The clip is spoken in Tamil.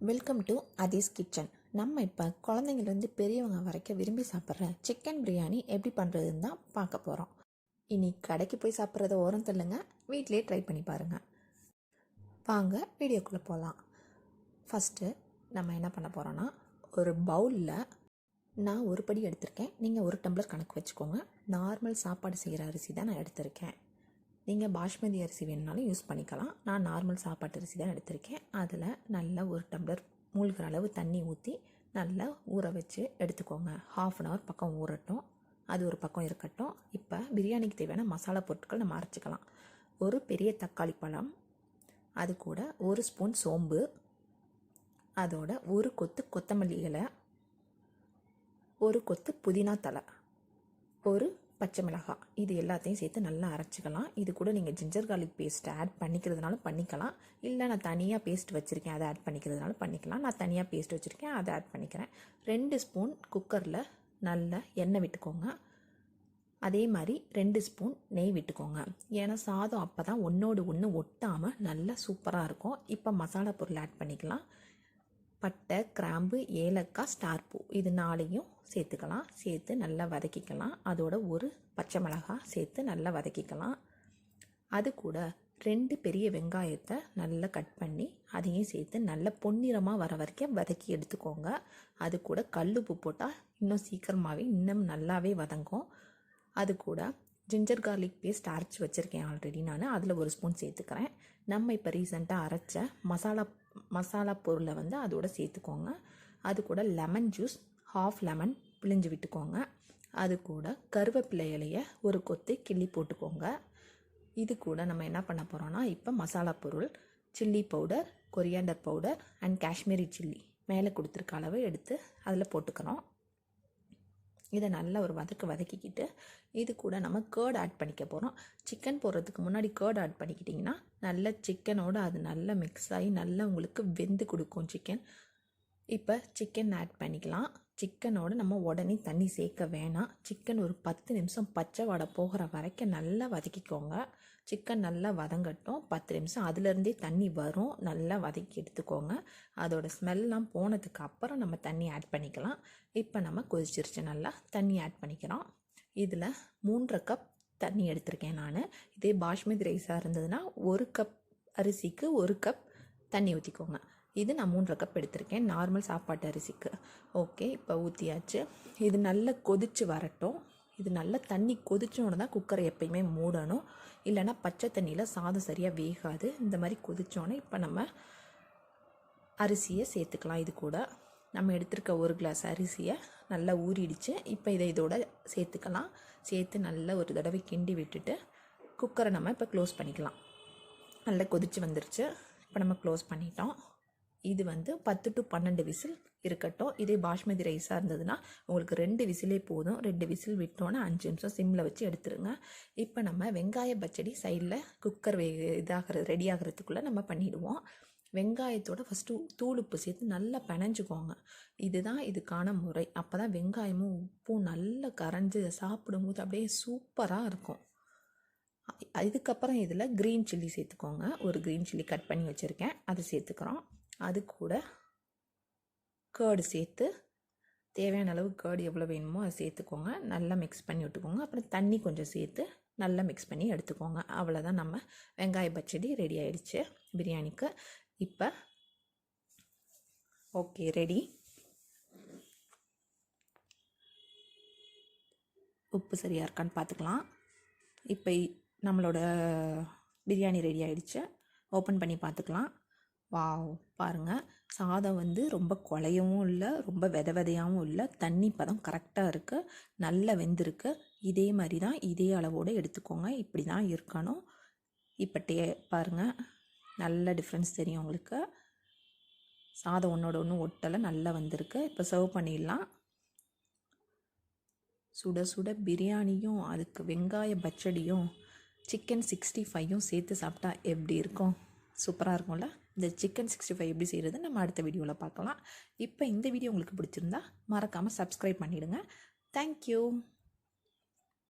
Welcome to அதீஸ் kitchen. நம்ம இப்போ குழந்தைங்கலேருந்து பெரியவங்க வரைக்கும் விரும்பி சாப்பிட்ற சிக்கன் பிரியாணி எப்படி பண்ணுறதுன்னு தான் பார்க்க போகிறோம். இனி கடைக்கு போய் சாப்பிட்றத ஓரம் தள்ளுங்க, வீட்டிலே ட்ரை பண்ணி பாருங்கள். வாங்க வீடியோக்குள்ளே போகலாம். ஃபஸ்ட்டு நம்ம என்ன பண்ண போகிறோன்னா, ஒரு பவுலில் நான் ஒரு படி எடுத்திருக்கேன், நீங்கள் ஒரு டம்ளர் கணக்கு வச்சுக்கோங்க. நார்மல் சாப்பாடு செய்கிற அரிசி தான் நான் எடுத்திருக்கேன். நீங்கள் பாஸ்மதி அரிசி வேணுனாலும் யூஸ் பண்ணிக்கலாம். நான் நார்மல் சாப்பாட்டு அரிசி தான் எடுத்திருக்கேன். அதில் நல்லா ஒரு டம்ளர் மூழ்கிற அளவு தண்ணி ஊற்றி நல்லா ஊற வச்சு எடுத்துக்கோங்க. 1/2 அன் ஹவர் பக்கம் ஊறட்டும். அது ஒரு பக்கம் இருக்கட்டும். இப்போ பிரியாணிக்கு தேவையான மசாலா பொருட்கள் நம்ம அரைச்சிக்கலாம். ஒரு பெரிய தக்காளி பழம், அது கூட 1 ஸ்பூன் சோம்பு, அதோட 1 கொத்து கொத்தமல்லி இலை, 1 கொத்து புதினா தலை, 1 பச்சை மிளகாய், இது எல்லாத்தையும் சேர்த்து நல்லா அரைச்சிக்கலாம். இது கூட நீங்கள் ஜிஞ்சர் கார்லிக் பேஸ்ட்டை ஆட் பண்ணிக்கிறதுனால பண்ணிக்கலாம். இல்லை நான் தனியாக பேஸ்ட் வச்சுருக்கேன், அதை ஆட் பண்ணிக்கிறதுனால பண்ணிக்கலாம். நான் தனியாக பேஸ்ட் வச்சுருக்கேன், அதை ஆட் பண்ணிக்கிறேன். 2 ஸ்பூன் குக்கரில் நல்லா எண்ணெய் விட்டுக்கோங்க. அதே மாதிரி 2 ஸ்பூன் நெய் விட்டுக்கோங்க. ஏன்னா சாதம் அப்போ தான் ஒன்றோடு ஒன்று ஒட்டாமல் நல்லா சூப்பராக இருக்கும். இப்போ மசாலா பொருள் ஆட் பண்ணிக்கலாம். பட்டை, கிராம்பு, ஏலக்காய், ஸ்டார் பூ, இது 4ஐயும் சேர்த்துக்கலாம். சேர்த்து நல்லா வதக்கிக்கலாம். அதோட 1 பச்சை மிளகாய் சேர்த்து நல்லா வதக்கிக்கலாம். அது கூட 2 பெரிய வெங்காயத்தை நல்லா கட் பண்ணி அதையும் சேர்த்து நல்லா பொன்னிறமாக வர வரைக்கும் வதக்கி எடுத்துக்கோங்க. அது கூட கல்லுப்பு போட்டால் இன்னும் சீக்கிரமாகவே இன்னும் நல்லாவே வதங்கும். அது கூட ஜிஞ்சர் கார்லிக் பேஸ்ட் அரைச்சி வச்சுருக்கேன் ஆல்ரெடி நான், அதில் 1 ஸ்பூன் சேர்த்துக்கிறேன். நம்ம இப்போ ரீசெண்டாக அரைச்ச மசாலா பொருளை அதோட சேர்த்துக்கோங்க. அது கூட லெமன் ஜூஸ் 1/2 லெமன் பிழிஞ்சு விட்டுக்கோங்க. அது கூட கருவேப்பிலை இலையை 1 கொத்து கிள்ளி போட்டுக்கோங்க. இது கூட நம்ம என்ன பண்ண போகிறோன்னா, இப்போ மசாலா பொருள் chilli powder, coriander powder and Kashmiri chilli மேலே கொடுத்துருக்க அளவு எடுத்து அதில் போட்டுக்கிறோம். இதை நல்லா ஒரு வதக்கிக்கிட்டு இது கூட நம்ம கேர்ட் ஆட் பண்ணிக்க போகிறோம். சிக்கன் போடுறதுக்கு முன்னாடி கேர்ட் ஆட் பண்ணிக்கிட்டிங்கன்னா நல்ல சிக்கனோடு அது நல்லா மிக்ஸ் ஆகி நல்லா உங்களுக்கு வெந்து கொடுக்கும் சிக்கன். இப்போ சிக்கன் ஆட் பண்ணிக்கலாம். சிக்கனோடு நம்ம உடனே தண்ணி சேர்க்க வேணாம். சிக்கன் ஒரு 10 நிமிஷம் பச்சை வாடை போகிற வரைக்கும் நல்லா வதக்கிக்கோங்க. சிக்கன் நல்லா வதங்கட்டும். 10 நிமிஷம் அதுலேருந்தே தண்ணி வரும். நல்லா வதக்கி எடுத்துக்கோங்க. அதோட ஸ்மெல்லாம் போனதுக்கு அப்புறம் நம்ம தண்ணி ஆட் பண்ணிக்கலாம். இப்போ நம்ம கொதிச்சிருச்சு, நல்லா தண்ணி ஆட் பண்ணிக்கிறோம். இதில் 3.5 கப் தண்ணி எடுத்திருக்கேன் நான். இதே பாஸ்மதி ரைஸாக இருந்ததுன்னா 1 கப் அரிசிக்கு 1 கப் தண்ணி ஊற்றிக்கோங்க. இது நான் 3.5 கப் எடுத்திருக்கேன் நார்மல் சாப்பாட்டு அரிசிக்கு. ஓகே, இப்போ ஊற்றியாச்சு. இது நல்லா கொதித்து வரட்டும். இது நல்லா தண்ணி கொதிச்சோன்னு தான் குக்கரை எப்பயுமே மூடணும், இல்லைன்னா பச்சை தண்ணியில் சாதம் சரியாக வேகாது. இந்த மாதிரி கொதிச்சோன்னே இப்போ நம்ம அரிசியை சேர்த்துக்கலாம். இது கூட நம்ம எடுத்துருக்க 1 கிளாஸ் அரிசியை நல்லா ஊறிடுச்சு. இப்போ இதோட சேர்த்துக்கலாம். சேர்த்து நல்லா ஒரு தடவை கிண்டி விட்டுட்டு குக்கரை நம்ம இப்போ க்ளோஸ் பண்ணிக்கலாம். நல்லா கொதித்து வந்துருச்சு. இப்போ நம்ம க்ளோஸ் பண்ணிட்டோம். இது 10 to 12 விசில் இருக்கட்டும். இதே பாஸ்மதி ரைஸாக இருந்ததுன்னா உங்களுக்கு 2 விசிலே போதும். 2 விசில் விட்டோன்னா 5 நிமிஷம் சிம்மில் வச்சு எடுத்துருங்க. இப்போ நம்ம வெங்காய பச்சடி சைடில் குக்கர் ரெடி ஆகிறதுக்குள்ளே நம்ம பண்ணிவிடுவோம். வெங்காயத்தோட ஃபஸ்ட்டு தூளுப்பு சேர்த்து நல்லா பிணைஞ்சிக்கோங்க. இதுதான் இதுக்கான முறை. அப்போ தான் வெங்காயமும் உப்பும் நல்லா கரைஞ்சி சாப்பிடும்போது அப்படியே சூப்பராக இருக்கும். இதுக்கப்புறம் இதில் க்ரீன் சில்லி சேர்த்துக்கோங்க. ஒரு க்ரீன் சில்லி கட் பண்ணி வச்சுருக்கேன், அதை சேர்த்துக்கிறோம். அது கூட கேர்டு சேர்த்து தேவையான அளவு கேர்டு எவ்வளோ வேணுமோ அதை சேர்த்துக்கோங்க. நல்லா மிக்ஸ் பண்ணி விட்டுக்கோங்க. அப்புறம் தண்ணி கொஞ்சம் சேர்த்து நல்லா மிக்ஸ் பண்ணி எடுத்துக்கோங்க. அவ்வளோதான், நம்ம வெங்காய பச்சடி ரெடி ஆகிடுச்சு பிரியாணிக்கு. இப்போ ஓகே, ரெடி. உப்பு சரியாக இருக்கான்னு பார்த்துக்கலாம். இப்போ நம்மளோட பிரியாணி ரெடி ஆகிடுச்சு. ஓப்பன் பண்ணி பார்த்துக்கலாம். வாவ், பாருங்கள், சாதம் ரொம்ப குழையவும் இல்லை, ரொம்ப விதையாகவும் இல்லை. தண்ணி பதம் கரெக்டாக இருக்குது, நல்லா வெந்திருக்கு. இதே மாதிரி தான் இதே அளவோடு எடுத்துக்கோங்க. இப்படி தான் இருக்கணும். இப்போ பாருங்கள், நல்ல டிஃப்ரென்ஸ் தெரியும் உங்களுக்கு. சாதம் ஒன்றோட ஒன்று ஒட்டலை, நல்லா வந்திருக்கு. இப்போ சர்வ் பண்ணிடலாம். சுட சுட பிரியாணியும் அதுக்கு வெங்காய பச்சடியும் சிக்கன் 65யும் சேர்த்து சாப்பிட்டா எப்படி இருக்கும்? சூப்பராக இருக்கும்ல. இந்த சிக்கன் 65 எப்படி செய்கிறது நம்ம அடுத்த வீடியோவில் பார்க்கலாம். இப்போ இந்த வீடியோ உங்களுக்கு பிடிச்சிருந்தா மறக்காமல் சப்ஸ்கிரைப் பண்ணிவிடுங்க. தேங்க்யூ.